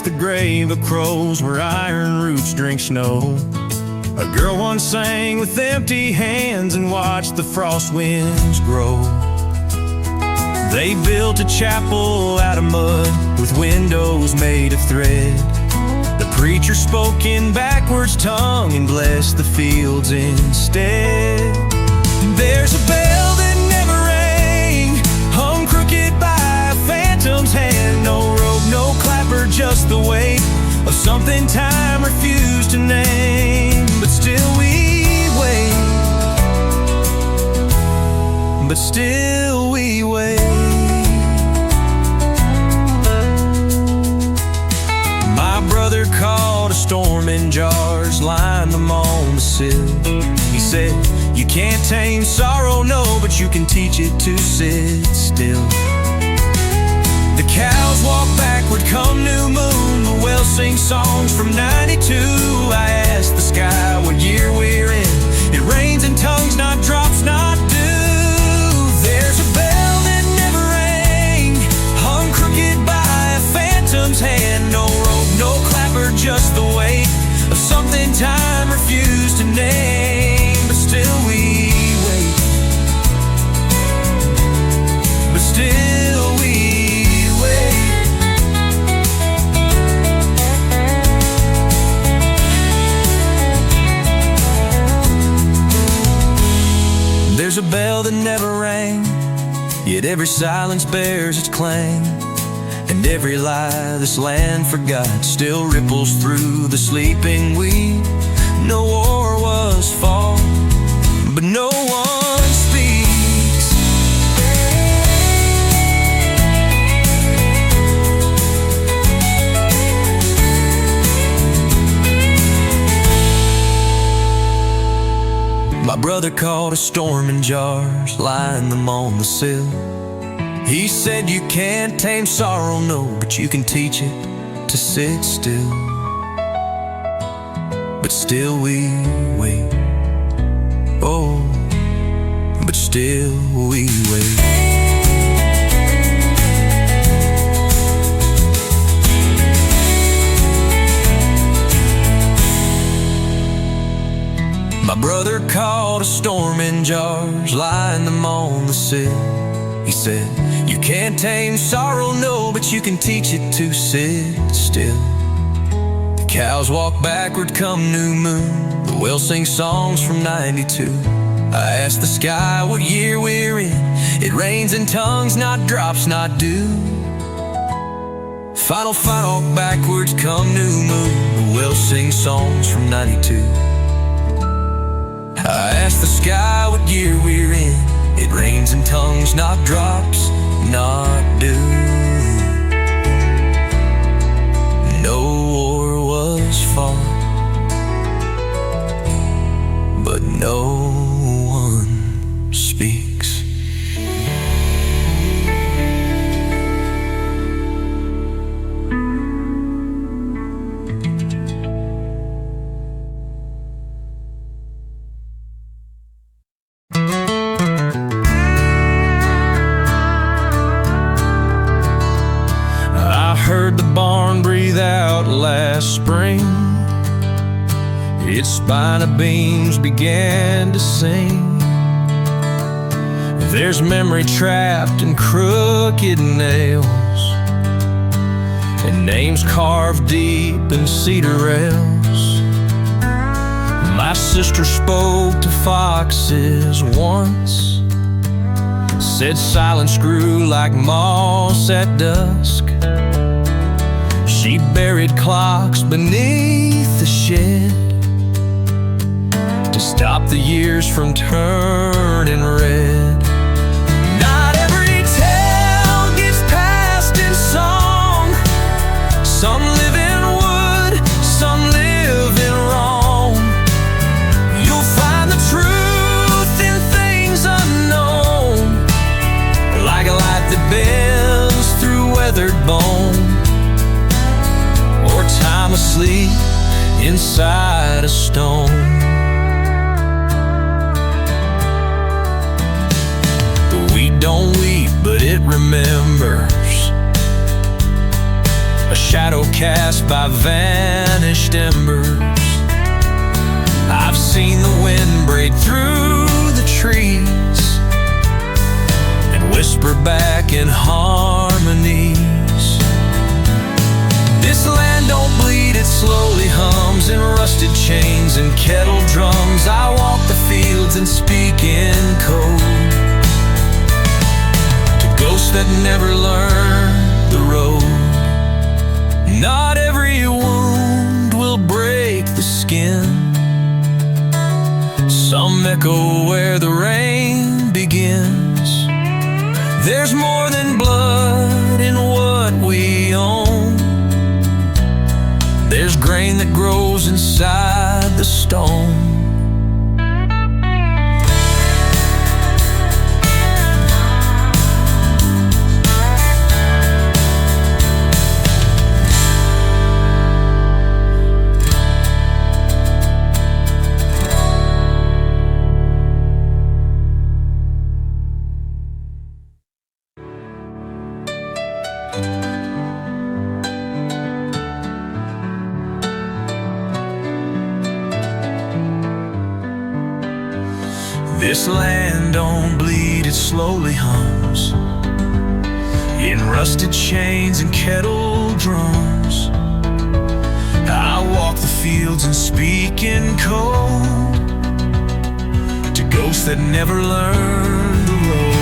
the grave of crows where iron roots drink snow. A girl once sang with empty hands and watched the frost winds grow. They built a chapel out of mud with windows made of thread. The preacher spoke in backwards tongue and blessed the fields instead. There's a bell that never rang, hung crooked by a phantom's hand. No rope, no clapper, just the weight of something time refused to name. But still we wait, but still we wait. My brother caught a storm in jars, lined them on the sill. He said, you can't tame sorrow, no, but you can teach it to sit still. The cows walk backward come new moon, the wells sing songs from 92. I asked the sky what year we're in. It rains in tongues, not drops, not dew. There's a bell that never rang, hung crooked by a phantom's hand. No rope, no clapper, just the weight of something time refused to name. But still we wait, but still we wait. There's a bell that never rang, yet every silence bears its clang. And every lie this land forgot still ripples through the sleeping weed. No war was fought, but no one speaks. My brother caught a storm in jars, lying them on the sill. He said you can't tame sorrow, no, but you can teach it to sit still. But still we wait, oh, but still we wait. My brother caught a storm in jars, lying them on the sill. He said, you can't tame sorrow, no, but you can teach it to sit still. The cows walk backward come new moon, the wells sing songs from 92. I asked the sky what year we're in. It rains in tongues, not drops, not dew. Final backwards come new moon, the wells sing songs from 92. I asked the sky what year we're in. It rains in tongues, not drops, not dew. No war was fought, but no one speaks. Heard the barn breathe out last spring. Its spina beams began to sing. There's memory trapped in crooked nails, and names carved deep in cedar rails. My sister spoke to foxes once, said silence grew like moss at dusk. She buried clocks beneath the shed to stop the years from turning red. Not every tale gets passed in song. Some live in wood, some live in wrong. You'll find the truth in things unknown, like a light that bends through weathered bone, time asleep inside a stone. The wheat don't weep, but it remembers a shadow cast by vanished embers. I've seen the wind break through the trees and whisper back in harmonies. This land don't bleed, it slowly hums in rusted chains and kettle drums. I walk the fields and speak in code to ghosts that never learned the road. Not every wound will break the skin. Some echo where the rain begins. There's more than blood in what we own. There's grain that grows inside the stone. This land don't bleed, it slowly hums in rusted chains and kettle drums. I walk the fields and speak in code to ghosts that never learned the road.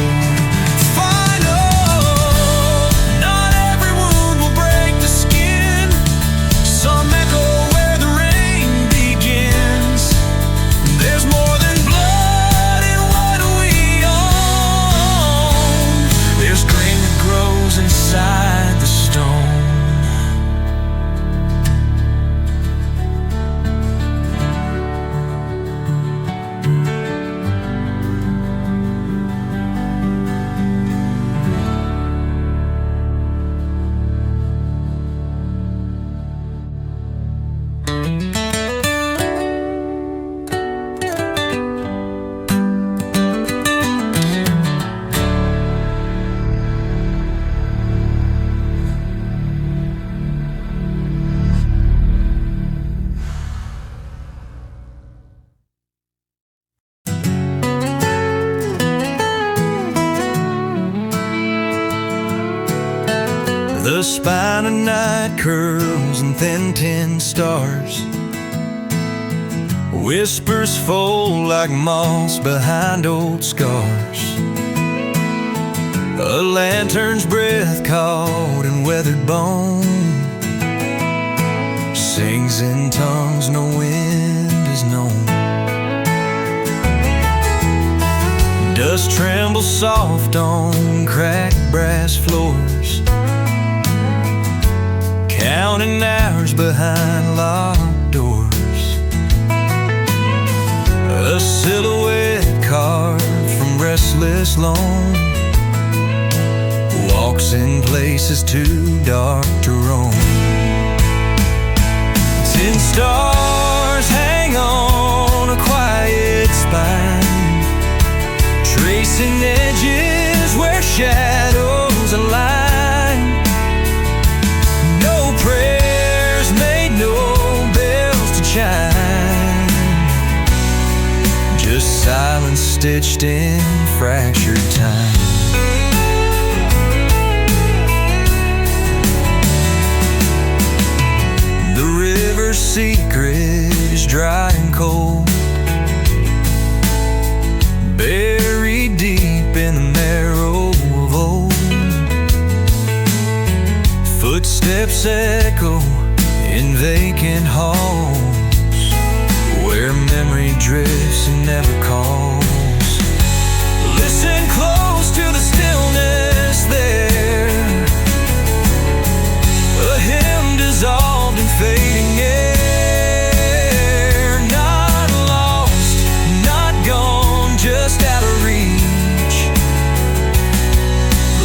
The spine of night curls and thin tin stars. Whispers fold like moss behind old scars. A lantern's breath caught in weathered bone sings in tongues no wind has known. Dust trembles soft on cracked brass floors, counting hours behind locked doors. A silhouette carved from restless loam walks in places too dark to roam. 10 stars hang on a quiet spine, tracing edges where shadows align. No prayers made, no bells to chime, just silence stitched in fractured time. The river's secret is dry and cold, buried deep in the marrow of old. Footsteps echo in vacant halls, where memory drifts and never calls. Listen close to the stillness there, a hymn dissolved in fading air. Not lost, not gone, just out of reach,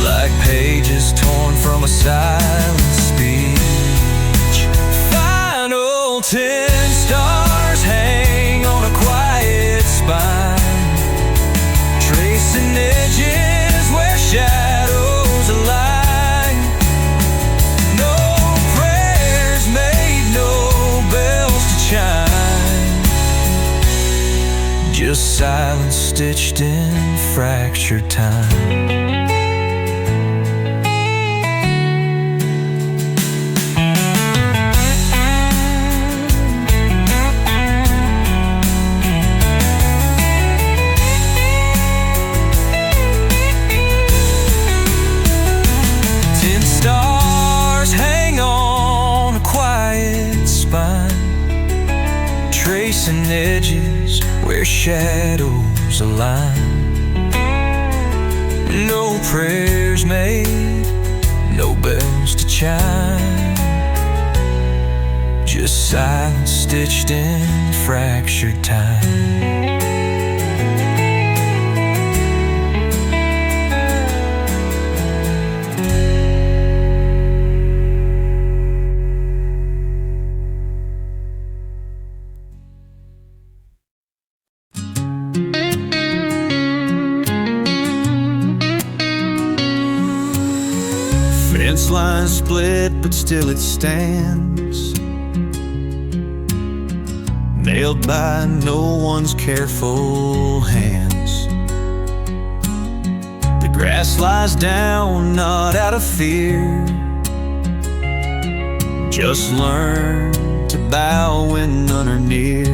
like pages torn from a silent speech. Final 10 stars hang on a quiet spine, tracing edges where shadows align. No stitched in fractured time. Tracing edges where shadows align. No prayers made, no bells to chime. Just silence stitched in fractured time. Fence line split, but still it stands, nailed by no one's careful hands. The grass lies down, not out of fear, just learn to bow when none are near.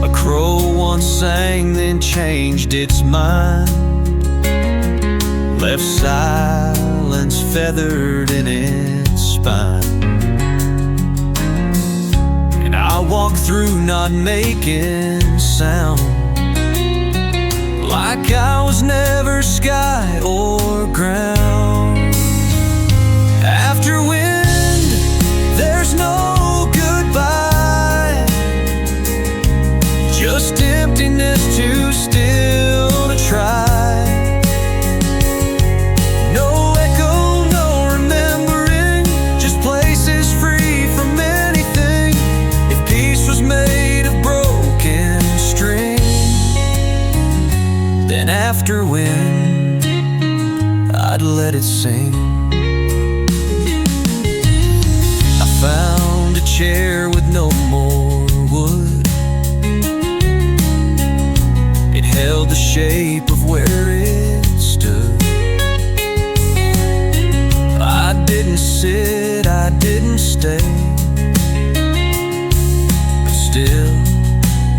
A crow once sang, then changed its mind, left silence feathered in its spine. And I walk through not making sound, like I was never sky or ground. After wind, there's no goodbye, just emptiness too still to try. After wind, I'd let it sing. I found a chair with no more wood. It held the shape of where it stood. I didn't sit, I didn't stay, but still,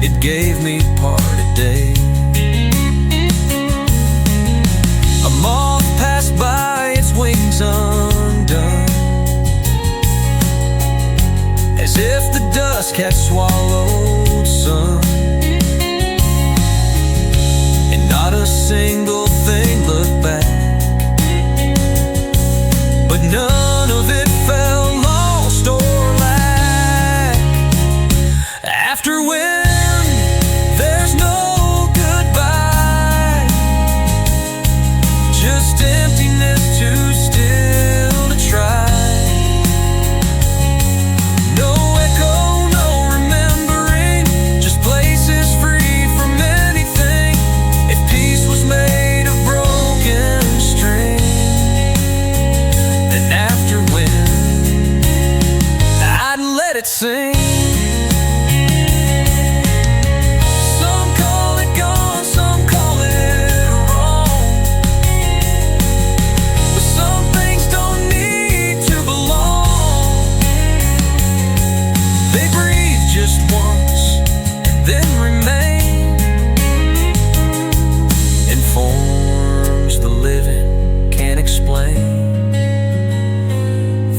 it gave me part of day. A moth passed by, its wings undone, as if the dusk had swallowed sun. And not a single thing looked back, but none of it felt lost or lack. After wind, there's no emptiness too still to try. No echo, no remembering, just places free from anything. If peace was made of broken string, then after wind, I'd let it sing.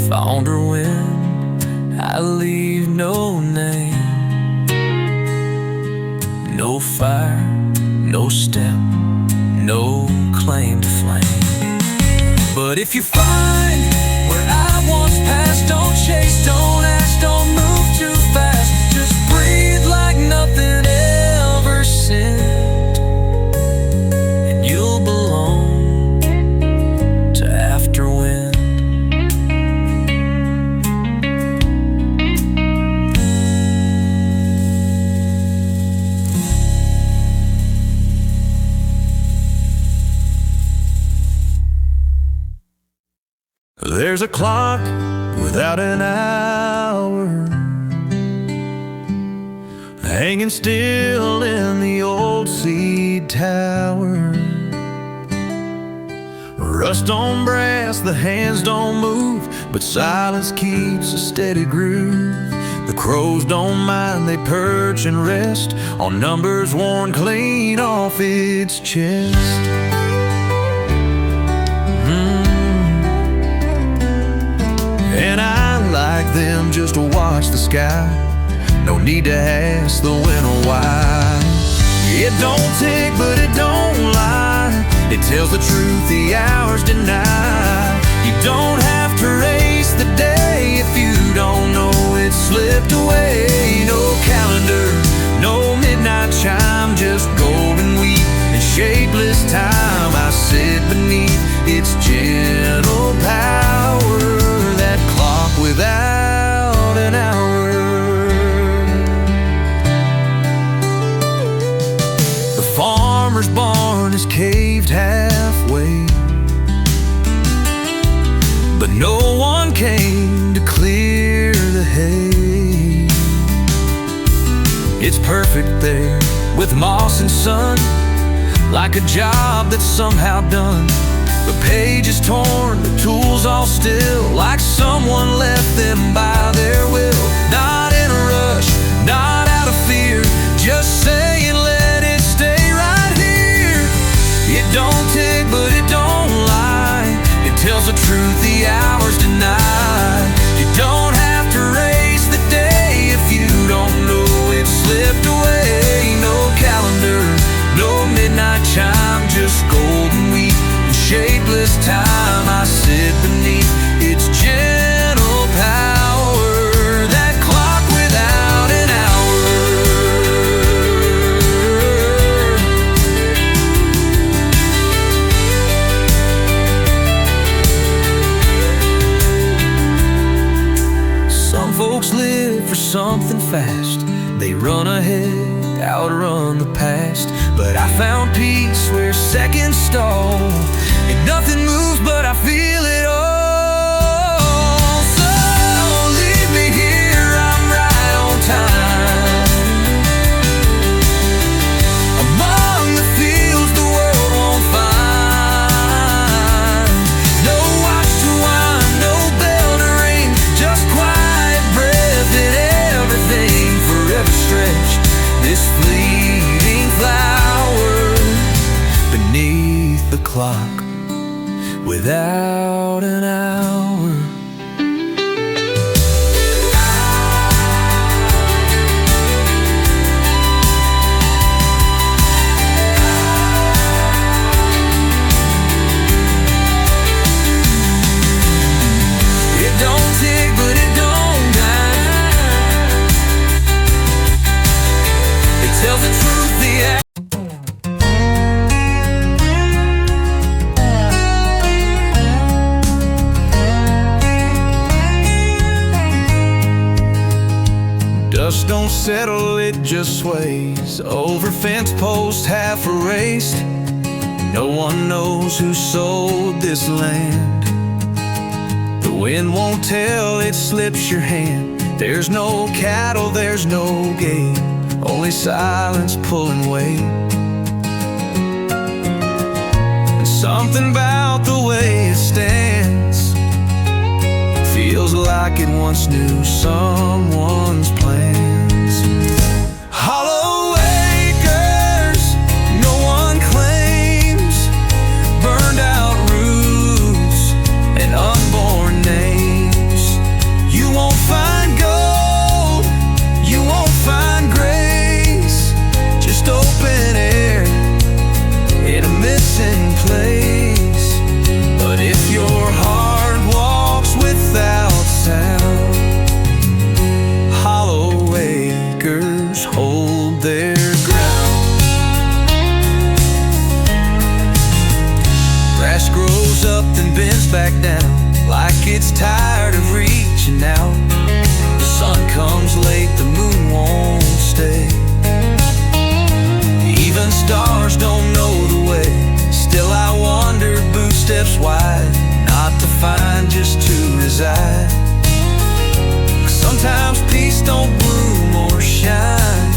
Found her when I leave no name, no fire, no step, no claim to flame. But if you find where I once passed, don't chase, don't ask, don't move too fast. Just breathe like nothing ever sinned, and you'll belong to after wind. There's a clock without an hour, hanging still in the old seed tower. Rust on brass, the hands don't move, but silence keeps a steady groove. The crows don't mind, they perch and rest on numbers worn clean off its chest. And I like them just to watch the sky. No need to ask the winter why. It don't tick, but it don't lie. It tells the truth the hours deny. You don't have to race the day if you don't know it slipped away. No calendar, no midnight chime, just golden wheat and shapeless time. I sit beneath its gentle power, that clock without an hour. The farmer's barn is caved halfway, but no one came to clear the hay. It's perfect there with moss and sun, like a job that's somehow done. The page is torn, the tools all still, like someone left them by their will. Not in a rush, not out of fear, just saying let it stay right here. It don't tick, but it don't lie. It tells the truth the hours deny. You don't have to race the day if you don't know it slipped away. No calendar, no midnight chime, just golden wheat and shapeless time. I sit beneath its gentle power, that clock without an hour. Some folks live for something fast. They run ahead, outrun the past. But I found peace where seconds stall, and nothing moves but I feel it all. So leave me here, I'm right on time, among the fields the world won't find. No watch to wind, no bell to ring, just quiet breath and everything forever stretched. This fleeting flower beneath the clock without an hour. It don't tick, but it don't die. It tells the truth the dust don't settle, it just sways over fence posts half erased. No one knows who sold this land. The wind won't tell, it slips your hand. There's no cattle, there's no gate, only silence pulling weight. And something about the way it stands feels like it once knew someone's plans. Hollow acres no one claims, burned out roofs and unborn names. You won't find gold, you won't find grace, just open air in a missing place. But if your heart walks without sound, hollow acres hold their ground. Grass grows up then bends back down, like it's tired of reaching out. The sun comes late, the moon won't stay. Even stars don't know the way. Still I wander, boot steps wide, not to find just to reside. Sometimes peace don't bloom or shine,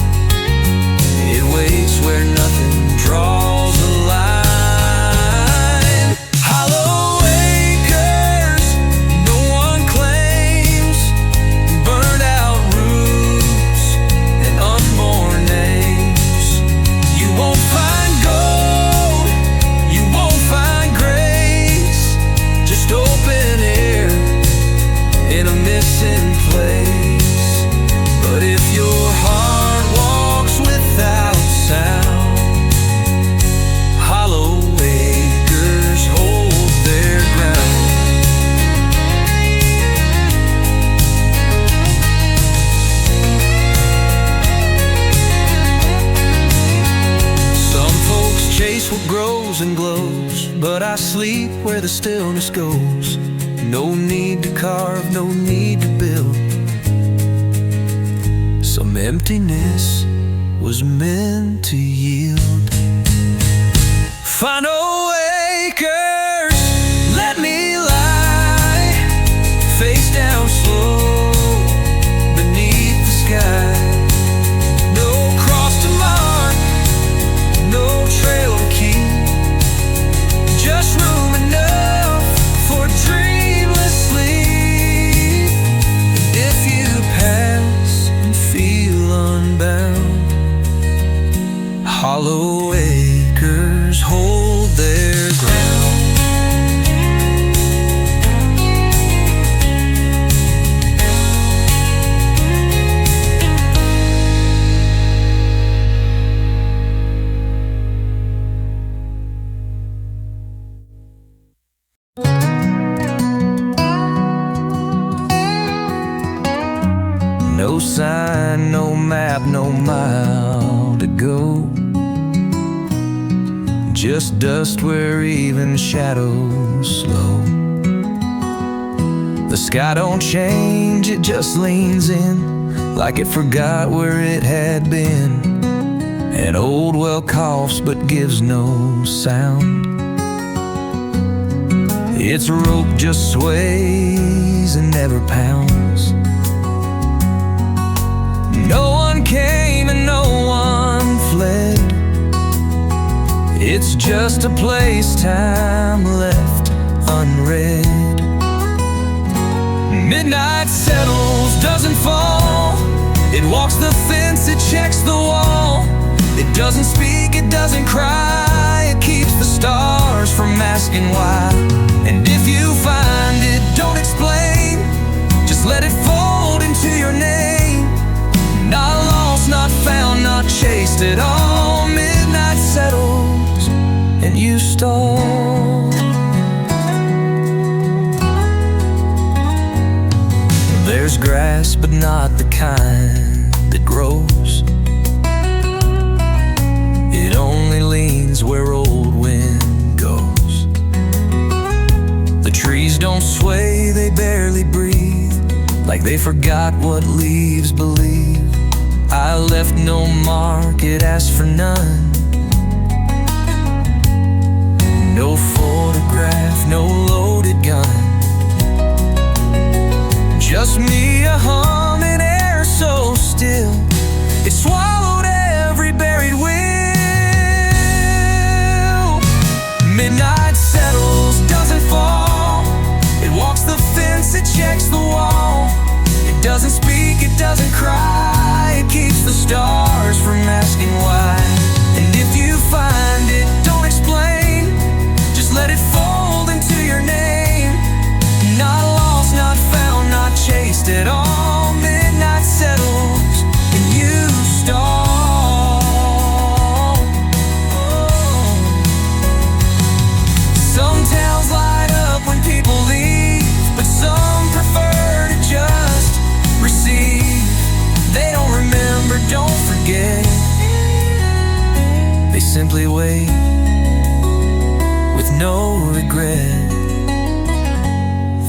chase what grows and glows, but I sleep where the stillness goes. No need to carve, no need to build. Some emptiness was meant to yield. Final acres, let me lie face down slow beneath the sky. No cross to mark, no trail to keep, just room enough for dreamless sleep. If you pass and feel unbound, hollow acres hold their ground. No sign, no map, no mile to go. Just dust where even shadows slow. The sky don't change, it just leans in, like it forgot where it had been. An old well coughs but gives no sound. Its rope just sways and never pounds. No one came and no one fled. It's just a place time left unread. Midnight settles, doesn't fall. It walks the fence, it checks the wall. It doesn't speak, it doesn't cry. It keeps the stars from asking why. And if you find it, don't explain. Just let it fold into your name. Not lost, not found, not chased at all. Midnight settles and you stall. There's grass, but not the kind that grows. It only leans where old wind goes. The trees don't sway, they barely breathe, like they forgot what leaves believe. I left no mark, it asked for none. No photograph, no loaded gun. Just me, a humming air so still, it swallowed every buried will. Midnight settles, doesn't fall. It walks the fence, it checks the wall. It doesn't speak, it doesn't cry. It keeps the stars from asking why. And if you find it, don't explain. Just let it fold into your name. Not lost, not found, not chased at all. Midnight settles and you stall. Some towns light up when people leave, but some prefer to just receive. They don't remember, don't forget. They simply wait with no regret.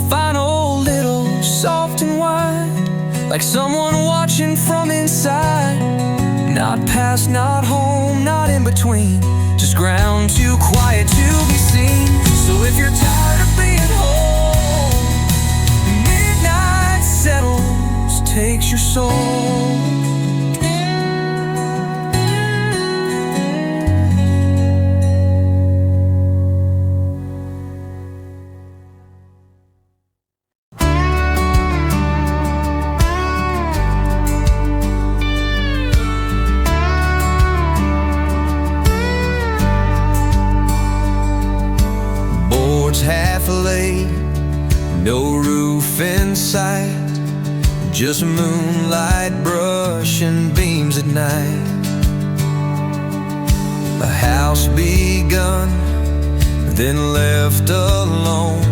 Final little soft and wide, like someone watching from inside. Not past, not home, not in between, just ground too quiet to be seen. So if you're tired of being home, midnight settles, takes your soul. Half laid, no roof in sight, just moonlight brushing beams at night. A house begun, then left alone,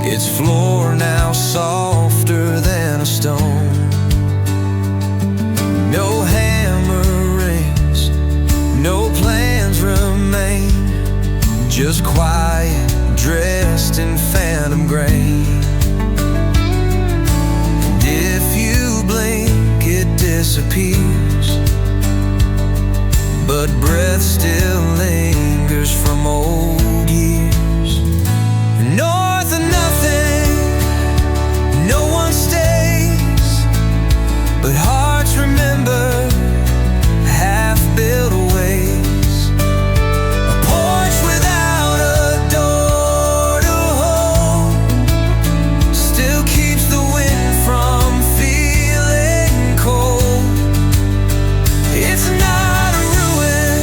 its floor now softer than a stone. No hammer rings, no plans remain. just quiet, dressed in phantom grain. And if you blink, it disappears, but breath still lingers from old years. North of nothing, no one stays, but hearts remember half-built ways. A porch without a door to hold still keeps the wind from feeling cold. It's not a ruin,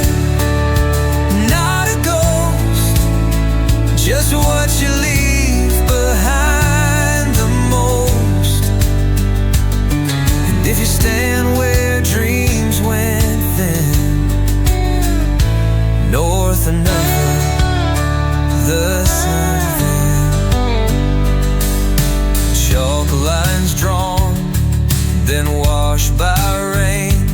not a ghost, just what you leave behind the most. And if you stand where dreams went thin, north of nothing, the sun then. Chalk lines drawn, then washed by rain.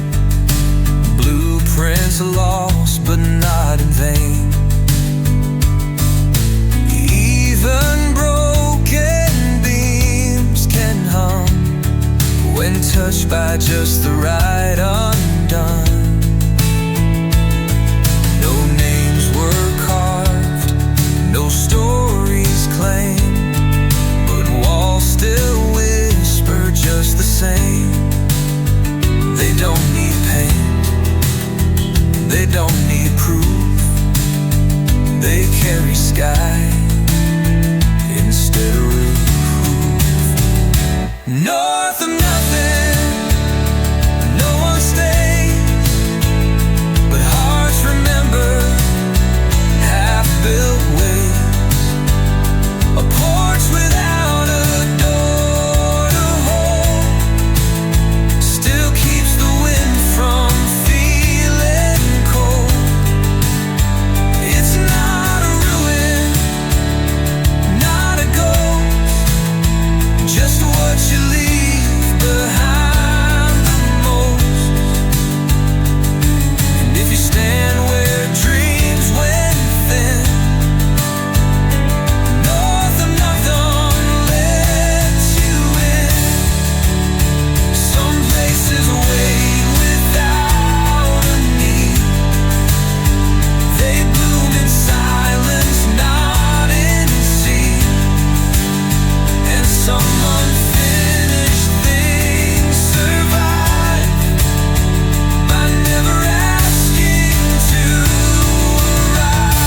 Blueprints lost, but not in vain. Even broken beams can hum when touched by just the right undone. No names were carved, no stories claimed, but walls still whisper just the same. They don't need paint, they don't need proof, they carry sky instead of roof. North of nothing, no one stays, but hearts remember half-built ways. A porch without a door to hold still keeps the wind from feeling cold. It's not a ruin, not a ghost, just what you leave behind the most. And if you stand where dreams went thin, north of nothing lets you in. Some places wait without a need, they bloom in silence, not in seed. And some unfinished things survive by never asking to arrive.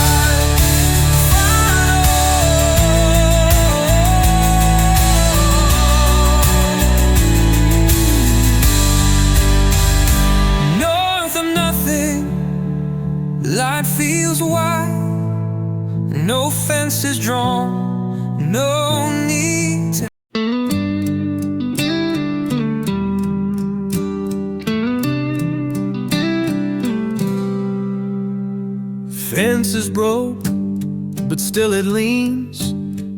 North of nothing, light feels wide, no fences drawn, no need to. Fence is broke, but still it leans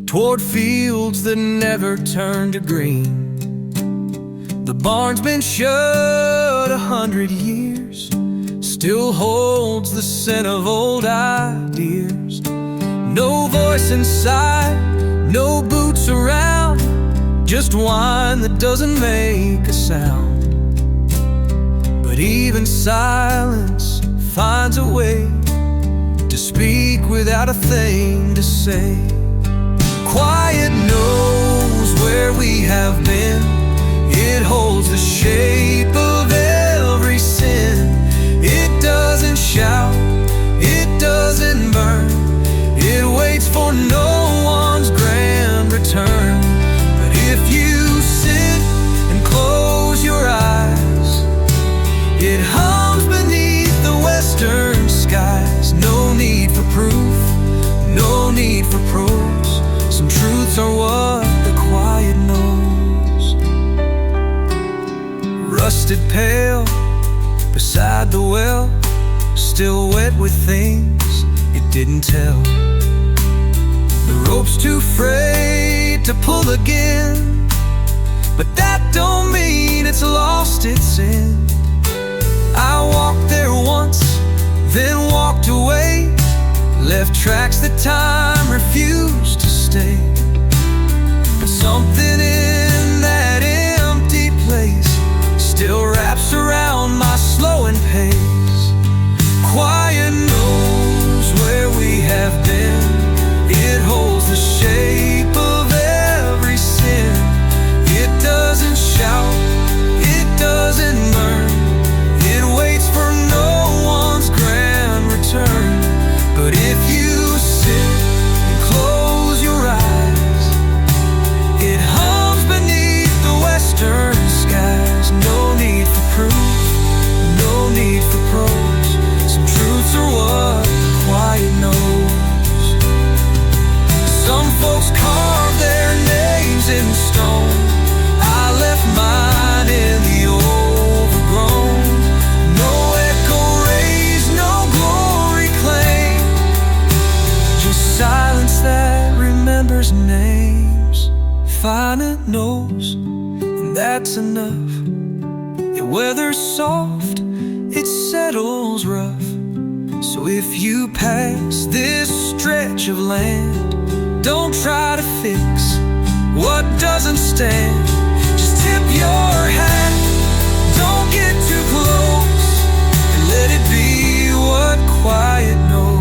toward fields that never turn to green. The barn's been shut 100 years, still holds the scent of old ideas. No voice inside, no boots around, just wine that doesn't make a sound. But even silence finds a way to speak without a thing to say. Quiet knows where we have been, it holds the shape of every sin. It doesn't shout, it doesn't burn, it waits for no one's grand return. But if you sit and close your eyes, it hums beneath the western skies. No need for proof, no need for prose, some truths are what the quiet knows. Rusted pail beside the well, still wet with things it didn't tell. The rope's too frayed to pull again, but that don't mean it's lost its end. I walked there once, then walked away, left tracks that time refused to stay. But something in that empty place still wraps around my slowing pace. Quiet knows where we have been. It holds the shape of every sin. It doesn't shout, it doesn't burn. It waits for no one's grand return. But if you sit and close your eyes, it hums beneath the western skies. No need for proof, no need for prose. Some truths are what the quiet knows. Some folks carve their names in stone. I left mine in the overgrown. No echo raised, no glory claim. Just silence that remembers names. Finite knows, and that's enough. It weathers soft, it settles rough. So if you pass this stretch of land, don't try to fix what doesn't stand. Just tip your hat, don't get too close, and let it be what quiet knows.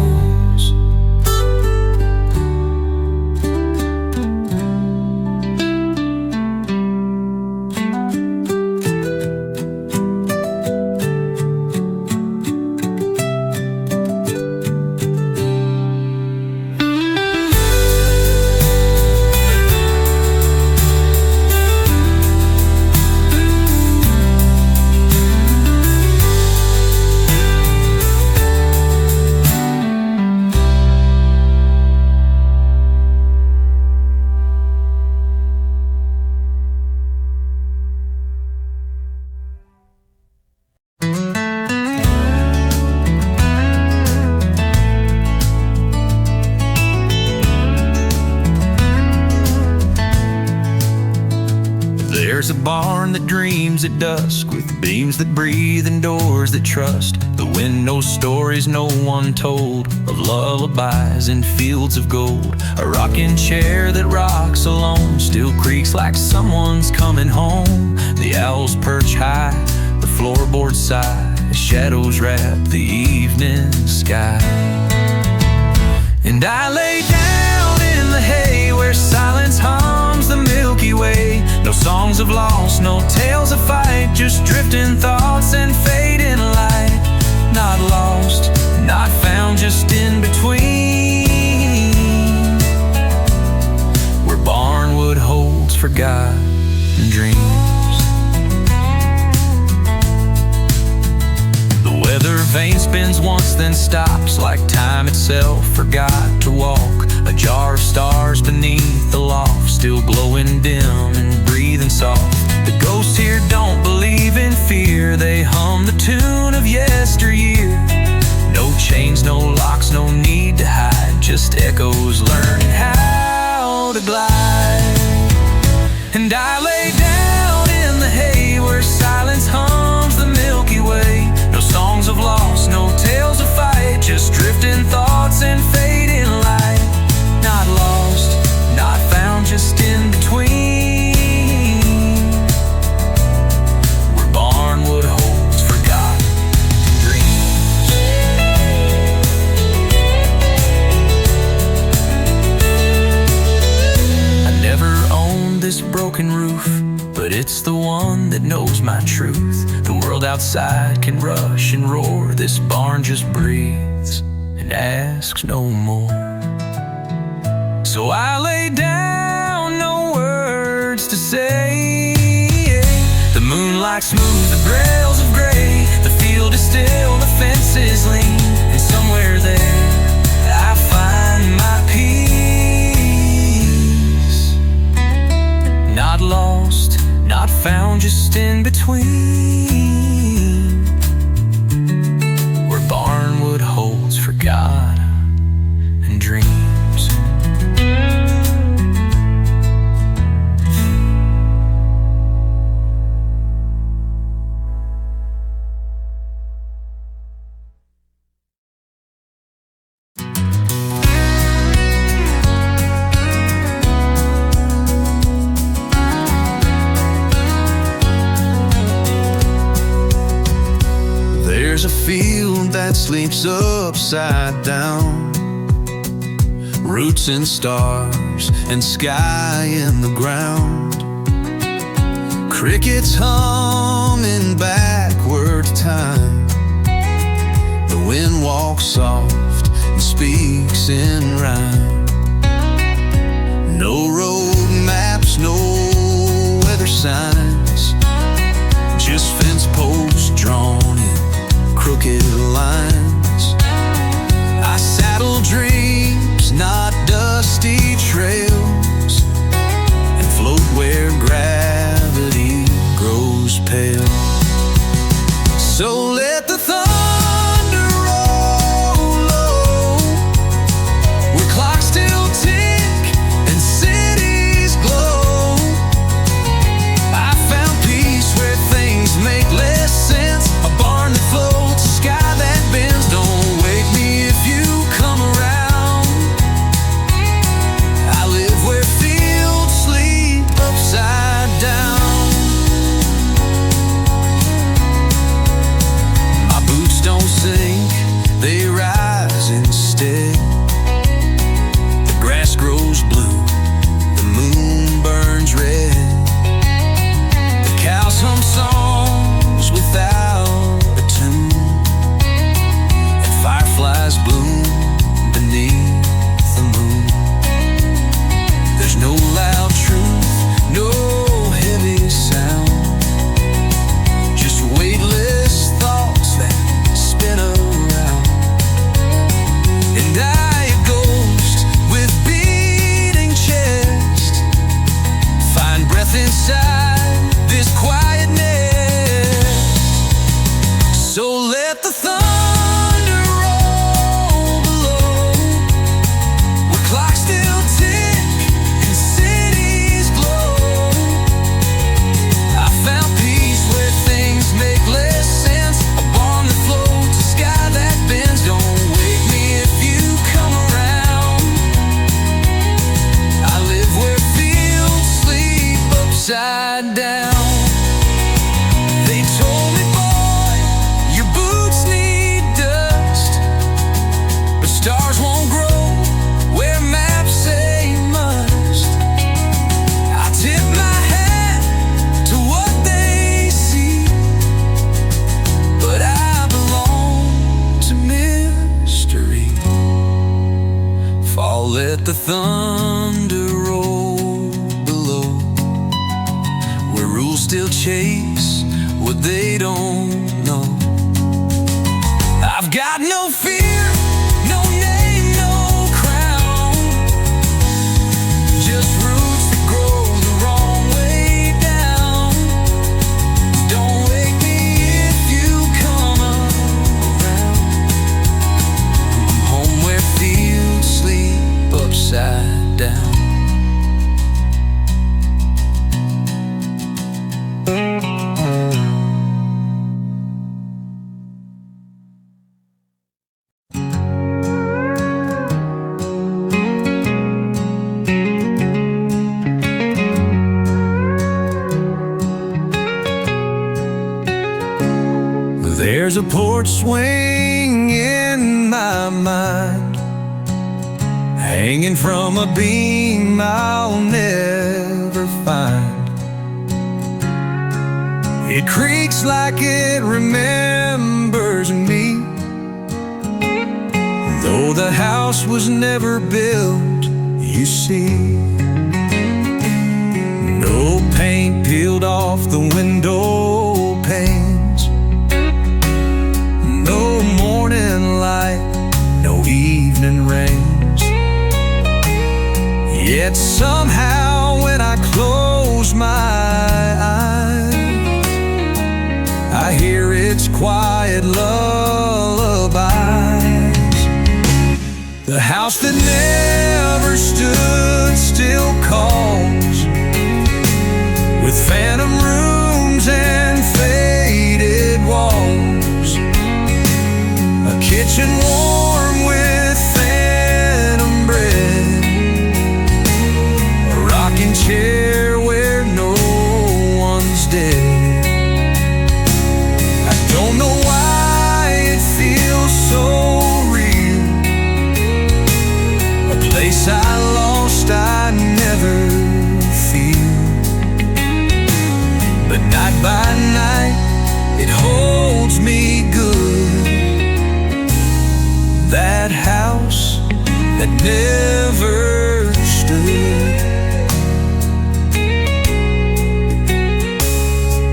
There's a barn that dreams at dusk, with beams that breathe and doors that trust. The wind knows stories no one told, of lullabies and fields of gold. A rocking chair that rocks alone still creaks like someone's coming home. The owls perch high, the floorboards sigh, as shadows wrap the evening sky. And I lay down in the hay where silence hums the Milky Way. No songs of loss, no tales of fight, just drifting thoughts and fading light. Not lost, not found, just in between, where Barnwood holds forgotten dreams. The weather vane spins once then stops, like time itself forgot to walk. A jar of stars beneath the loft, still glowing dim and breathing soft. The ghosts here don't believe in fear, they hum the tune of yesteryear. No chains, no locks, no need to hide, just echoes learning how to glide. And I lay down in the hay where silence hums the Milky Way. No songs of loss, no tales of fight, just drifting thoughts and fading light. Not lost, not found, just in between, where Barnwood holds forgotten dreams. I never owned this broken roof, but it's the one that knows my truth. The world outside can rush and roar, this barn just breathes and asks no more. So I lay down, no words to say. The moonlight smooths the grails of gray. The field is still, the fences lean, and somewhere there I find my peace. Not lost, not found, just in between, where Barnwood holds forgotten dreams. sleeps upside down. Roots and stars and sky in the ground. Crickets humming backward time. The wind walks soft and speaks in rhyme. No road maps, no weather signs, just fence posts drawn in crooked lines. I saddle dreams, not dusty trails, and float where gravity grows pale. So let the thunder roll low, where clocks still tick and cities glow. I found peace where things make less sense. A barn that floats, a sky that bends. Don't wake me if you come around. I live where fields sleep upside down. My boots don't sink, they rise instead. The grass grows blue, the moon burns red. The cows hum songs without a tune, and fireflies bloom beneath the moon. There's no loud truth, no heavy sound, just weightless thoughts that spin around. And I, a ghost with beating chest, find breath inside this quietness. So let the thunder roll below, where clocks still tick and cities glow. I found peace where things make less sense. A barn that floats, a sky that bends. Don't wake me if you come around. I live where fields sleep upside down. They told me, boy, your boots need dust, but stars won't grow where maps say must. I tip my hat to what they see, but I belong to mystery. Fall, let the thunder roll below, where rules still chase what they don't know. I've got no fear, no name, no crown, just roots that grow the wrong way down. Don't wake me if you come around. I'm home where fields sleep upside down. There's a porch swing in my mind, hanging from a beam I'll never find. It creaks like it remembers me, though the house was never built, you see. No paint peeled off the window panes, no morning light, no evening rains. Yet somehow when I close my eyes, I hear its quiet lullabies. The house that never stood still calls, with phantom rooms and faded walls. A kitchen warm with phantom bread, a rocking chair where no one's dead. I don't know why it feels so that never stood.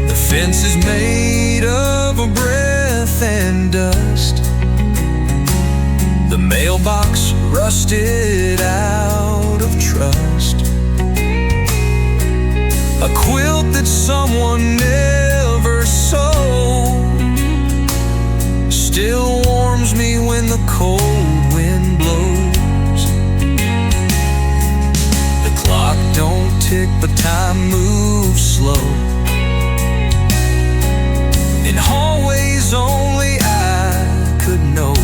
The fence is made of a breath and dust, the mailbox rusted out of trust. A quilt that someone never sewed still warms me when the cold wind blows. The clock don't tick, but time moves slow. In hallways only I could know.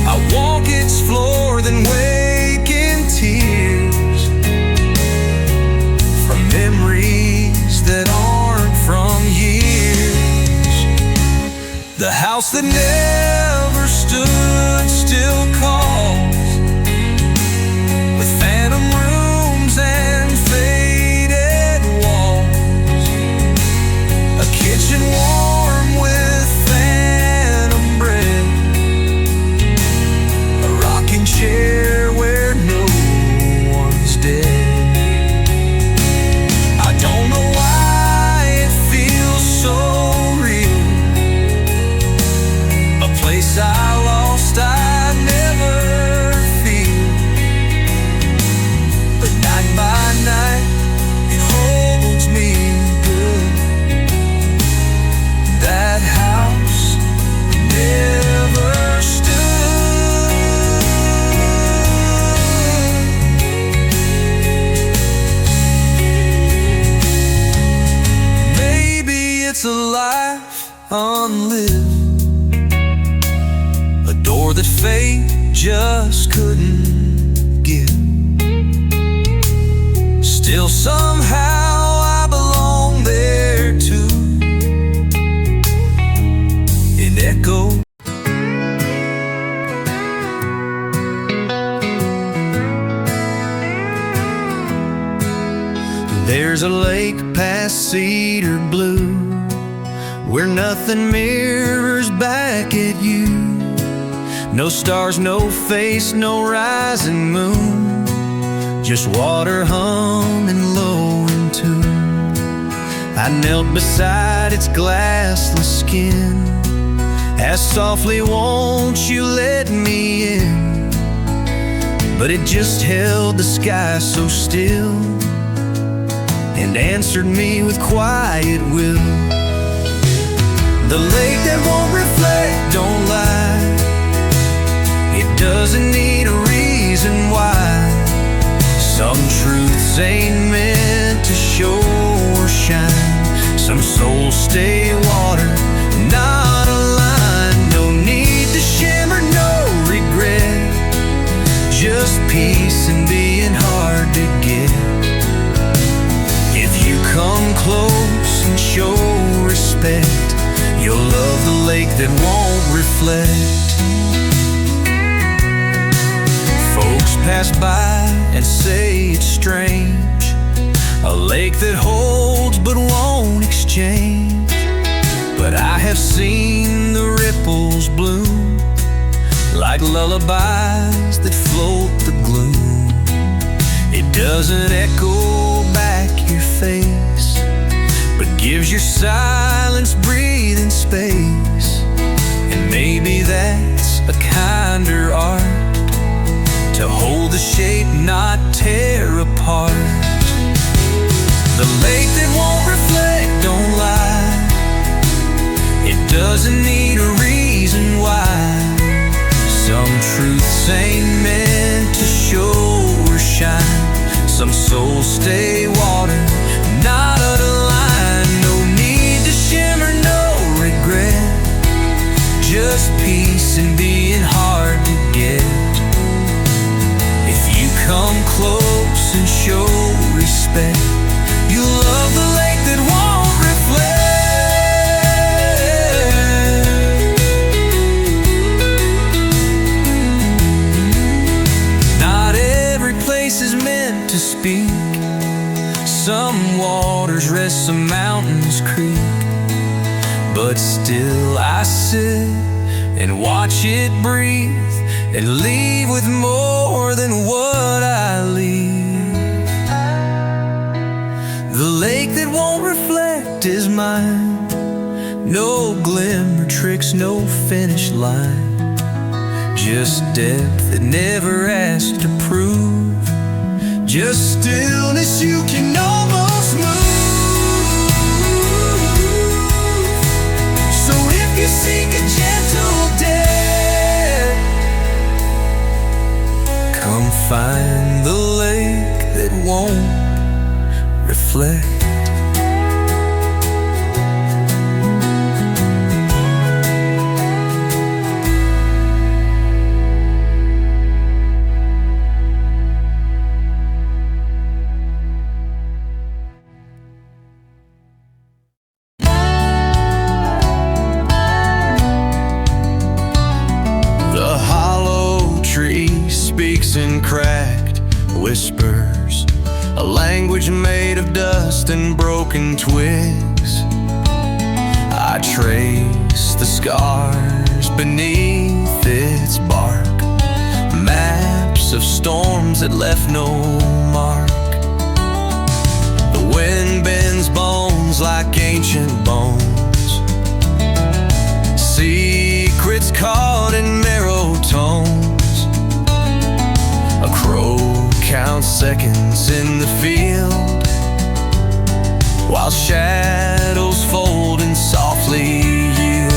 I walk its floor, then wake in tears from memories that aren't from years. The house that never stood still calls, with phantom rooms and faded walls. A kitchen warm with phantom bread, a rocking chair where no one's dead. I don't know why it feels so real, a place I lost I never feel. But night by night it holds me good. That house never stood. Maybe it's a life unlived, a door that fate just couldn't give. Still somehow I belong there too, in echo. There's a lake past Cedar Blue, where nothing mirrors back at you. No stars, no face, no rising moon, just water humming low in tune. I knelt beside its glassless skin, as softly won't you let me in. But it just held the sky so still, and answered me with quiet will. The lake that won't reflect, don't lie. It doesn't need a reason why. Some truths ain't meant to show or shine. Some souls stay water, not a line. No need to shimmer, no regret, just peace and being hard to get. If you come close and show respect, you'll love the lake that won't reflect. Folks pass by and say it's strange, a lake that holds but won't exchange. But I have seen the ripples bloom, like lullabies that float the gloom. It doesn't echo back your face, but gives your silence breathing space. And maybe that's a kinder art, to hold the shape, not tear apart. The lake that won't reflect, don't lie. It doesn't need a reason why. Some truths ain't meant to show or shine. Some souls stay water, not a line. No need to shimmer, no regret, just peace and being hard to get. If you come close and show respect, you'll love the lake that won't reflect. Not every place is meant to speak. Some waters rest, some mountains creak. But still I sit and watch it breathe and leave with more than what I leave. The lake that won't reflect is mine. No glimmer tricks, no finish line. Just depth that never asked to prove. Just stillness you can almost move. So if you seek a gentle death, come find the lake that won't reflect. In cracked whispers, a language made of dust and broken twigs. I trace the scars beneath its bark, maps of storms that left no mark. The wind bends bones like ancient bones, secrets caught in marrow tones. A crow counts seconds in the field, while shadows fold and softly yield.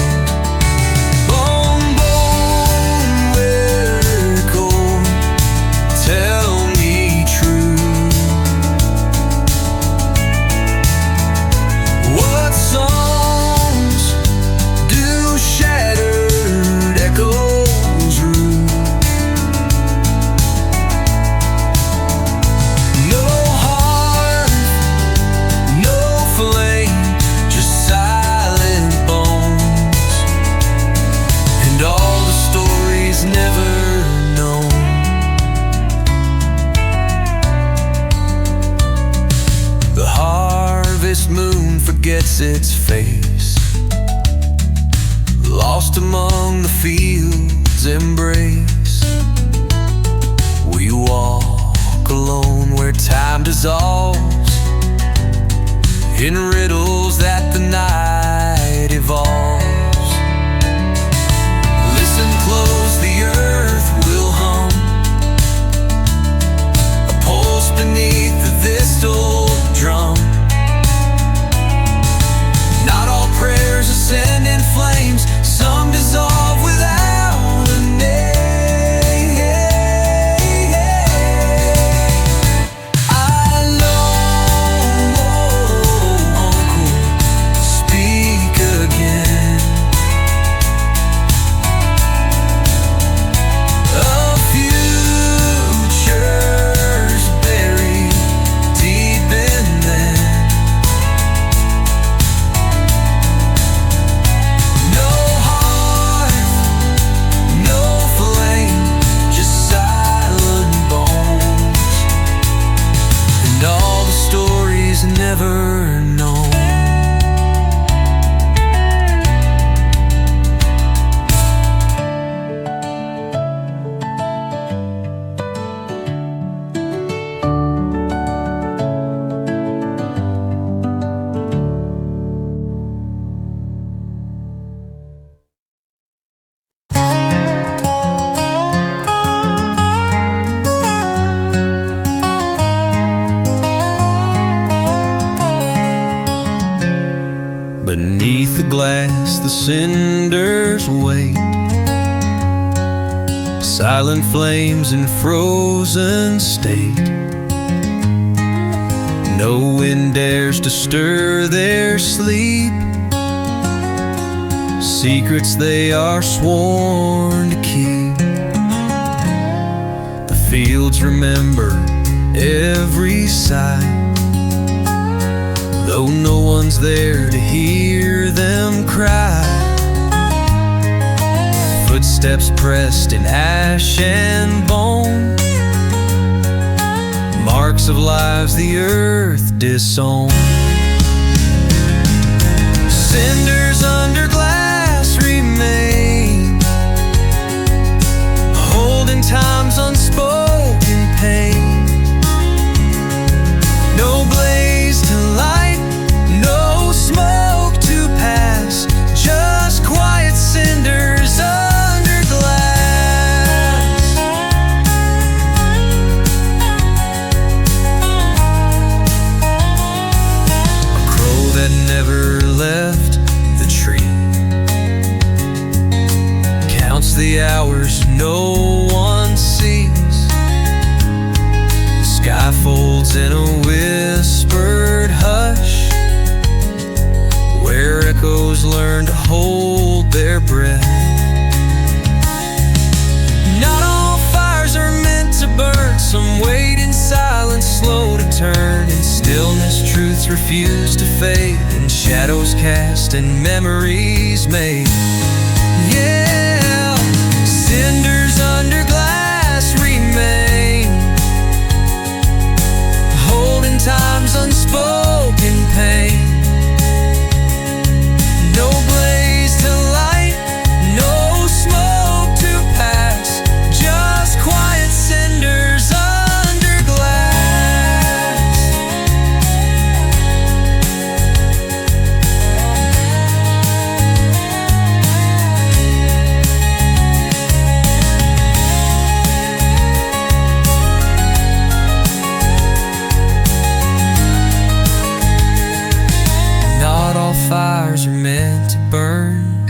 Bone, bone, where core, tell me true. What songs do shattered echoes rue? Moon forgets its face, lost among the fields' embrace. We walk alone where time dissolves in riddles that the night evolves. Listen close, the earth will hum, a pulse beneath this old drum. Not all prayers ascend in flames, some dissolve without a name. I know, Uncle, speak again. A future's buried deep in them. Never known. Beneath the glass, the cinders wait, silent flames in frozen state. No wind dares to stir their sleep, secrets they are sworn to keep. The fields remember every sigh, though no one's there to hear them cry. Footsteps pressed in ash and bone, marks of lives the earth disowned. Cinders under glass remain, refuse to fade, and shadows cast and memories made. Yeah, cinders under glass remain, holding time's unspoken pain. No blaze to light, no smoke to pass, just quiet cinders under glass. Not all fires are meant to burn.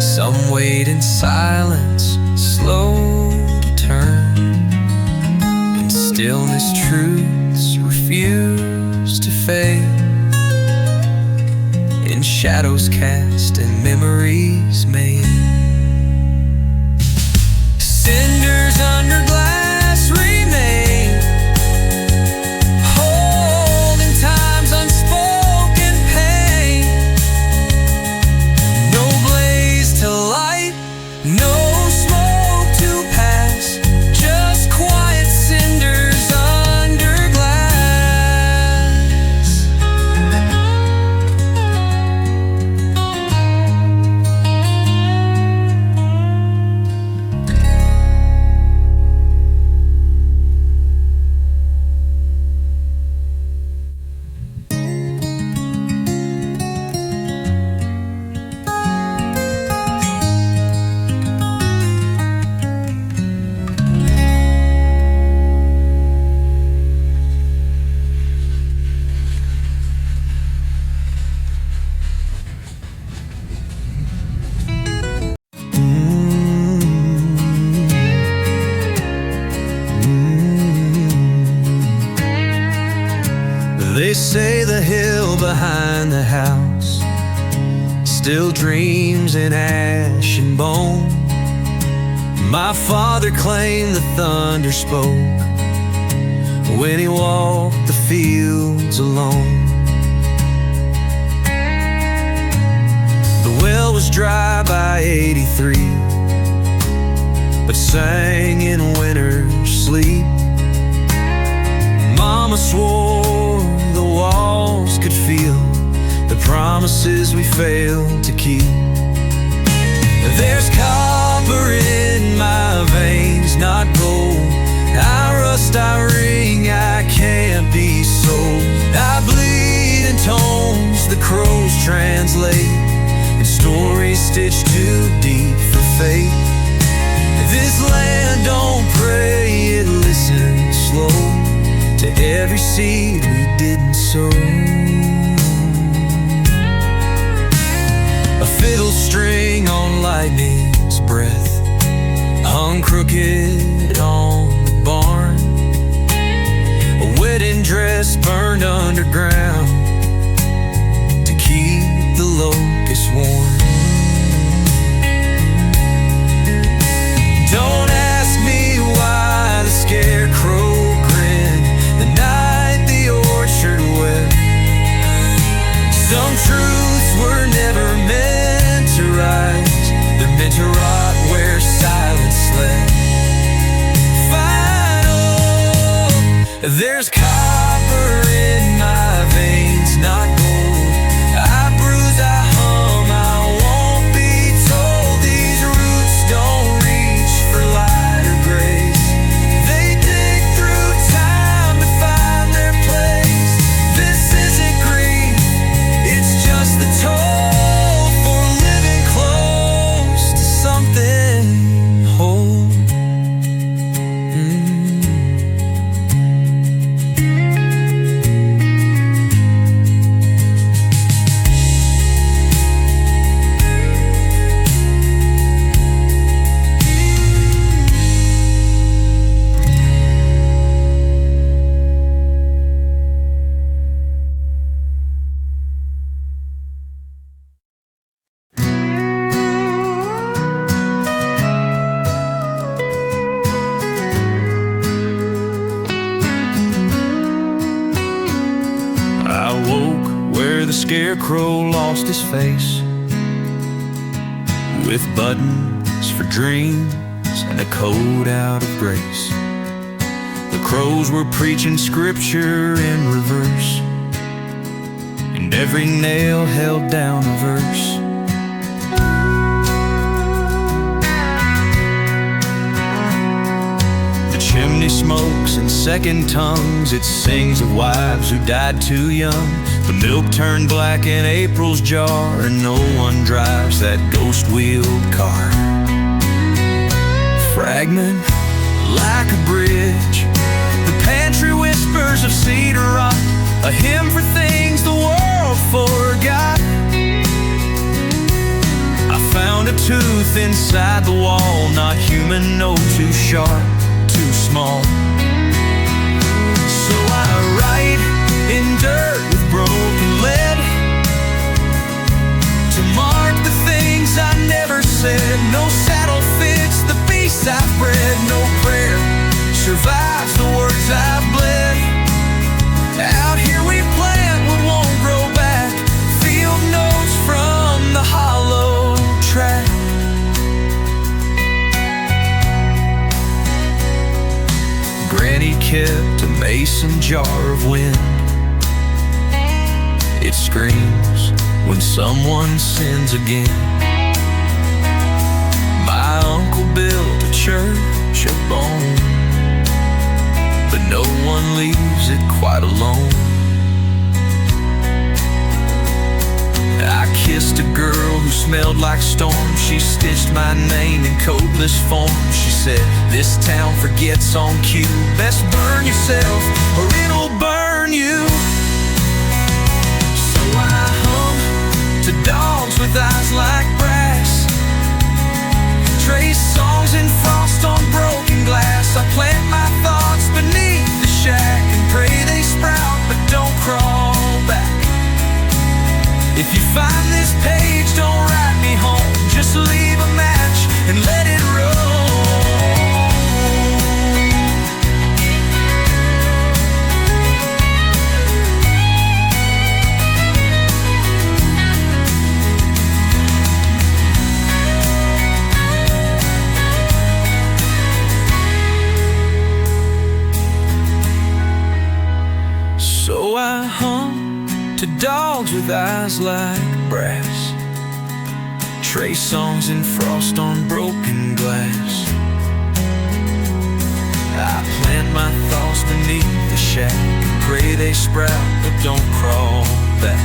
Some wait in silence, slow to turn. In stillness, truths refuse to fade. In shadows cast and memories made. Cinders under glass remain, holding time's unspoken pain. No blaze to light, no smoke to pass, just quiet cinders under glass. They say the hill behind the house still dreams in ash and bone. My father claimed the thunder spoke when he walked the fields alone. The well was dry by 83, but sang in winter's sleep. Mama swore the walls could feel the promises we failed to keep. There's copper in my veins, not gold. I rust, I ring, I can't be sold. I bleed in tones the crows translate, and stories stitched too deep for fate. This land don't pray, it listens slow to every seed we didn't sow. A fiddle string on lightning's breath hung crooked on the barn. A wedding dress burned underground to keep the locusts warm. Don't ask me why the scarecrow grinned the night the orchard wept. Some truths were never meant to rise, they're meant to rot where silence slept. Scarecrow lost his face, with buttons for dreams and a code out of grace. The crows were preaching scripture in reverse, and every nail held down a verse. The chimney smokes in second tongues, it sings of wives who died too young. The milk turned black in April's jar, and no one drives that ghost-wheeled car. Fragment like a bridge, the pantry whispers of cedar rock, a hymn for things the world forgot. I found a tooth inside the wall, not human, no, too sharp, too small. So I write in dirt with broken lead to mark the things I never said. No saddle fits the beast I've bred, no prayer survives the words I've bled. Out here we plant what won't grow back, field notes from the hollow track. Granny kept a mason jar of wind. It screams when someone sins again. My uncle built a church of bone, but no one leaves it quite alone. I kissed a girl who smelled like storm. She stitched my name in Codeless Form. She said, this town forgets on cue. Best burn yourself or it'll burn you. So I hum to dogs with eyes like brass, trace songs in frost on broken glass. I plant my thoughts beneath the shack and pray they sprout but don't crawl back. If you find this page, don't write me home, just leave a match and let it roll. So I hum to dogs with eyes like brass, trace songs in frost on broken glass. I plant my thoughts beneath the shack and pray they sprout but don't crawl back.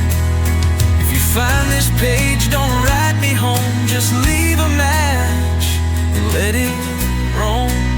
If you find this page, don't write me home, just leave a match and let it roam.